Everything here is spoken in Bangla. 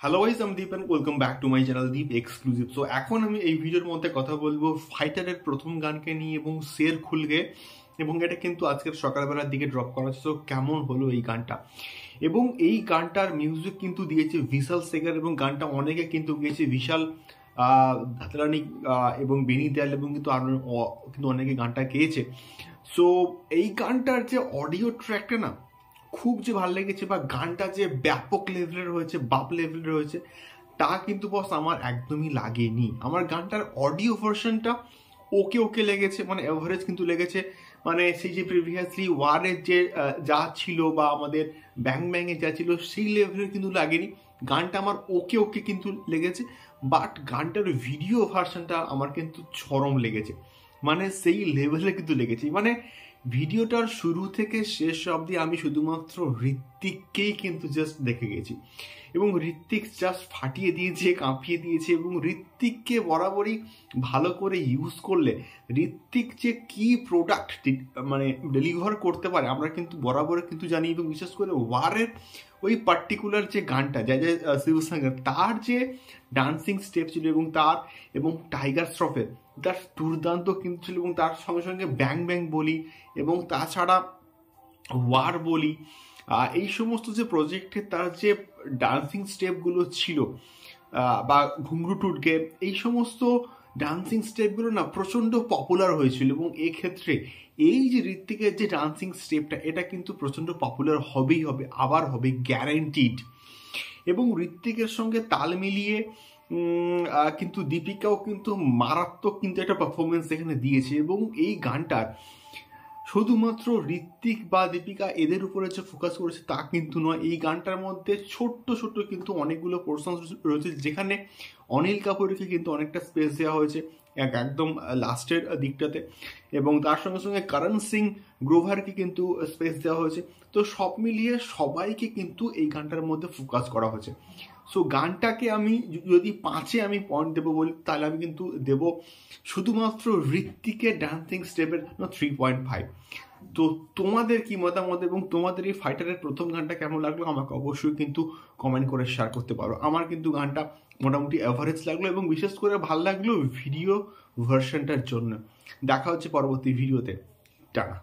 হ্যালো গাইস, আমি Deep and welcome back to my channel Deep exclusive. So এখন আমি এই ভিডিওর মধ্যে কথা বলবো ফাইটারের প্রথম গানকে নিয়ে এবং শের খুলগে, এবং এটা কিন্তু আজকের সকালবেলার দিকে ড্রপ করা হচ্ছে। সো কেমন হলো এই গানটা, এবং এই গানটার মিউজিক কিন্তু দিয়েছে বিশাল শেখর, এবং গানটা অনেকে কিন্তু গিয়েছে বিশাল ধাতরানি এবং বেনি দেয়াল, এবং কিন্তু আরো কিন্তু অনেকে গানটা গেয়েছে। সো এই গানটার যে অডিও ট্র্যাকটা না খুব যে ভালো লেগেছে, বা গানটা যে ব্যাপক লেভেলের হয়েছে, বাপ লেভেলের হয়েছে, তা কিন্তু বস আমার একদমই লাগেনি। আমার গানটার অডিও ভার্সনটা ওকে ওকে লেগেছে, মানে এভারেজ কিন্তু লেগেছে। মানে সেই যে প্রিভিয়াসলি ওয়ারের যে যা ছিল, বা আমাদের ব্যাং ব্যাংয়ে যা ছিল, সেই লেভেলের কিন্তু লাগেনি। গানটা আমার ওকে ওকে কিন্তু লেগেছে, বাট গানটার ভিডিও ভার্সনটা আমার কিন্তু চরম লেগেছে, মানে সেই লেভেলে কিন্তু লেগেছে। মানে ভিডিওটার শুরু থেকে শেষ অবধি আমি শুধুমাত্র ঋত্বিককেই কিন্তু জাস্ট দেখে গেছি, এবং ঋত্বিক জাস্ট ফাটিয়ে দিয়েছে, কাঁপিয়ে দিয়েছে। এবং ঋত্বিককে বরাবরই ভালো করে ইউজ করলে ঋত্বিক যে কি প্রোডাক্ট মানে ডেলিভার করতে পারে আমরা কিন্তু বরাবর কিন্তু জানি। এবং বিশেষ করে ওয়ারের ওই পার্টিকুলার যে গানটা যা শিবসাগর, তার যে ডান্সিং স্টেপ ছিল, এবং টাইগার শ্রফের তার দুর্দান্ত কিন্তু ছিল, এবং তার সঙ্গে সঙ্গে ব্যাং ব্যাং বলি, এবং তাছাড়া ওয়ার বলি, এই সমস্ত যে প্রজেক্টে তার যে ডান্সিং স্টেপগুলো ছিল, বা ঘুংরু টুটকে, এই সমস্ত ডান্সিং স্টেপগুলো না প্রচণ্ড পপুলার হয়েছিল। এবং এক্ষেত্রে এই যে ঋত্বিকের যে ডান্সিং স্টেপটা, এটা কিন্তু প্রচণ্ড পপুলার হবেই হবে, আবার হবে গ্যারেন্টিড। এবং ঋত্বিকের সঙ্গে তাল মিলিয়ে কিন্তু দীপিকাও কিন্তু মারাত্মক কিন্তু একটা পারফরমেন্স এখানে দিয়েছে। এবং এই গানটার শুধুমাত্র ঋত্বিক বা দীপিকা এদের উপরে যে ফোকাস করেছে তা কিন্তু নয়, এই গানটার মধ্যে ছোট্ট ছোট্ট কিন্তু অনেকগুলো পোর্শন রয়েছে, যেখানে অনিল কাপুরকে কিন্তু অনেকটা স্পেস দেওয়া হয়েছে একদম লাস্টের দিকটাতে, এবং তার সঙ্গে সঙ্গে করণ সিং গ্রোভারকে কিন্তু স্পেস দেওয়া হয়েছে। তো সব মিলিয়ে সবাইকে কিন্তু এই গানটার মধ্যে ফোকাস করা হয়েছে। সো গানটাকে আমি যদি 5-এ আমি পয়েন্ট দেবো বলি, তাহলে আমি কিন্তু দেব শুধুমাত্র ঋত্বিকের ডান্সিং স্টেপের 3.5। তো তোমাদের কি মতামত, এবং তোমাদের এই ফাইটারের প্রথম গানটা কেমন লাগলো আমাকে অবশ্যই কিন্তু কমেন্ট করে শেয়ার করতে পারো। আমার কিন্তু গানটা মোটামুটি অ্যাভারেজ লাগলো, এবং বিশেষ করে ভালো লাগলো ভিডিও ভার্সনটার জন্য। দেখা হচ্ছে পরবর্তী ভিডিওতে। টাটা।